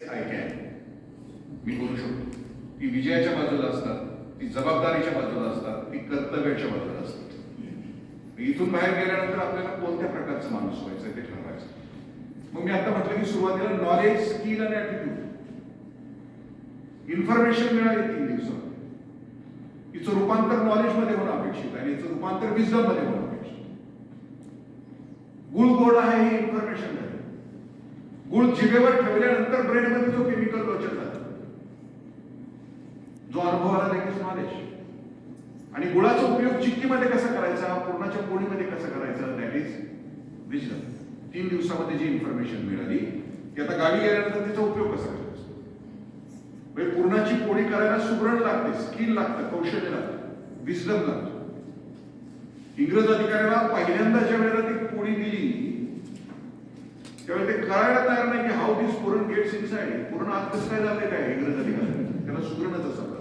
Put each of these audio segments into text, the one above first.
मी करू शकतो. ती विजयाच्या बाजूला असतात, ती जबाबदारीच्या बाजूला असतात, ती कर्तव्याच्या बाजूला असतात. इथून बाहेर गेल्यानंतर आपल्याला कोणत्या प्रकारचा माणूस व्हायचं ते ठरवायचं. मग मी आता म्हटलं की सुरुवातीला नॉलेज, स्किल आणि ऍटिट्यूड. इन्फॉर्मेशन मिळाली 3 दिवसात, तिचं रूपांतर नॉलेज मध्ये होणं अपेक्षित आहे आणि याचं रूपांतर विजडम मध्ये होणं अपेक्षित. गुळ गोड आहे ही इन्फॉर्मेशन आहे. गुळ जिभेवर ठेवल्यानंतर ब्रेन मध्ये जो केमिकल रोचक झाला, जो अनुभव आला लगेच नॉलेज. आणि गुळाचा उपयोग चिक्कीमध्ये कसा करायचा, पूर्णाच्या पोळीमध्ये कसा करायचा, दॅट इज विजडम. 3 दिवसामध्ये जी इन्फॉर्मेशन मिळाली ती आता गावी गेल्यानंतर तिचा उपयोग कसा करायचा. पूर्णाची पोळी करायला सुगरण लागते, स्किल लागतं, कौशल्य लागतं, विजडम लागतं. इंग्रज अधिकाऱ्याला पहिल्यांदा ज्या वेळेला ती पोळी दिली त्यावेळेला ते कळायला तयार नाही की हाऊ दिस पुरण गेट्स इनसाइड. पूर्ण आत कसं काय जाते काय इंग्रज अधिकारी, त्याला सुगरणच असं.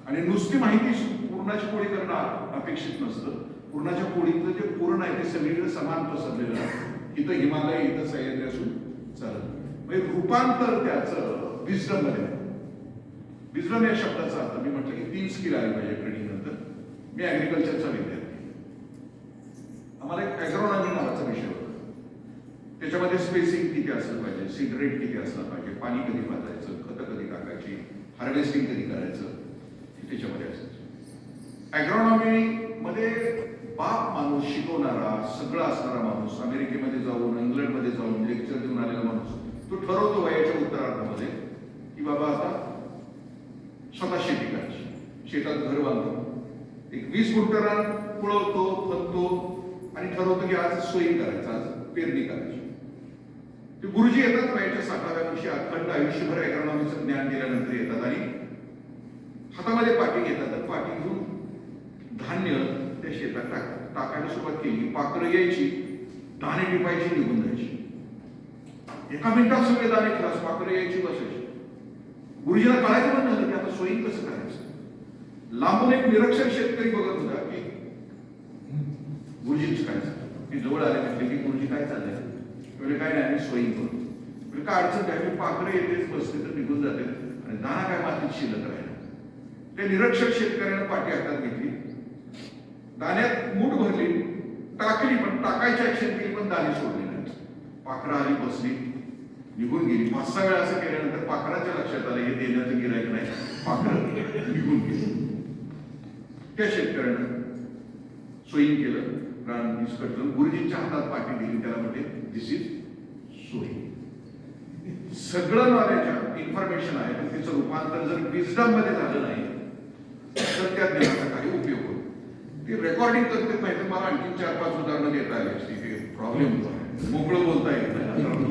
आणि नुसती माहिती पूर्णाची पोळी करणं अपेक्षित नसतं. पूर्णाच्या पोळीतलं जे पूर्ण आहे ते सगळीकडे समान पसरलेलं आहे. इथं हिमालय, इथं सह्याद्री असून चालत. म्हणजे रूपांतर त्याचं विजडम मध्ये. विजडम या शब्दाचा अर्थ मी म्हटलं की 3 स्किल आली पाहिजे ट्रेनिंग नंतर. मी ऍग्रिकल्चरचा विद्यार्थी, आम्हाला एक ऍग्रोनॉमी नावाचा विषय होता. त्याच्यामध्ये स्पेसिंग किती असलं पाहिजे, सीड रेट किती असला पाहिजे, पाणी कधी पाजायचं, खतं कधी टाकायची, हार्वेस्टिंग कधी करायचं, त्याच्यामध्ये असायचं. ऍग्रोनॉमी मध्ये बाप माणूस, शिकवणारा सगळं असणारा माणूस, अमेरिकेमध्ये जाऊन इंग्लंडमध्ये जाऊन लेक्चर देऊन आलेला माणूस, तो ठरवतो वयाच्या उत्तरार्धामध्ये की बाबा आता स्वतः शेती करायची. शेतात घर बांधतो, एक 20 गुंठ रान पुळवतो, फलतो आणि ठरवतो की आज सोयी करायचं, आज पेरणी करायची. ते गुरुजी येतात वयाच्या 60व्या वर्षी, अखंड आयुष्यभर ऍग्रोनॉमीचं ज्ञान दिल्यानंतर येतात आणि हातामध्ये पाटी घेतात आणि पाटी घेऊन धान्य त्या शेतात टाकायला सुरुवात केली. पाखरं यायची, दाणे टिपायची, निघून जायची. 1 मिनिटात सगळे दाणे खलास, पाखरं यायची, बसायची. गुरुजीला कळायचं पण झालं की आता सोयीन कसं करायचं. लांबून एक निरक्षर शेतकरी बघत होता की गुरुजींच काय झालं. ते जवळ आले, म्हटले की गुरुजी काय चाललंय. म्हणजे काय नाही, आम्ही सोयीन करतो. म्हणजे काय अडचण काय, पाखरं येतेच, बसते तर निघून जाते आणि दाणा काय मातीत शिल्लक राहिला. त्या निरक्षर शेतकऱ्यानं पाठी हातात घेतली, दाण्यात मूठ भरली, टाकली, पण टाकायची ऍक्शन केली पण दाणे सोडली नाही. पाखरं आली, बसली, निघून गेली. 5-6 वेळा असं केल्यानंतर पाखराच्या लक्षात आलं हे देण्याचं गिरायक नाही, पाखरं निघून गेली. त्या शेतकऱ्यानं सोयीन केलं, रान निष्कटलं, गुरुजींच्या हातात पाठी दिली, त्याला म्हणते दिस इज सोयी. सगळं नॉलेज इन्फॉर्मेशन आहे, पण तिचं रूपांतर जर विजडम मध्ये झालं नाही तर त्या ज्ञानाचा काही उपयोग होतो. ते रेकॉर्डिंग करते नाही तर मला आणखी 4-5 उदाहरणं देता आली असती. ते प्रॉब्लेम मोकळं बोलता येत नाही.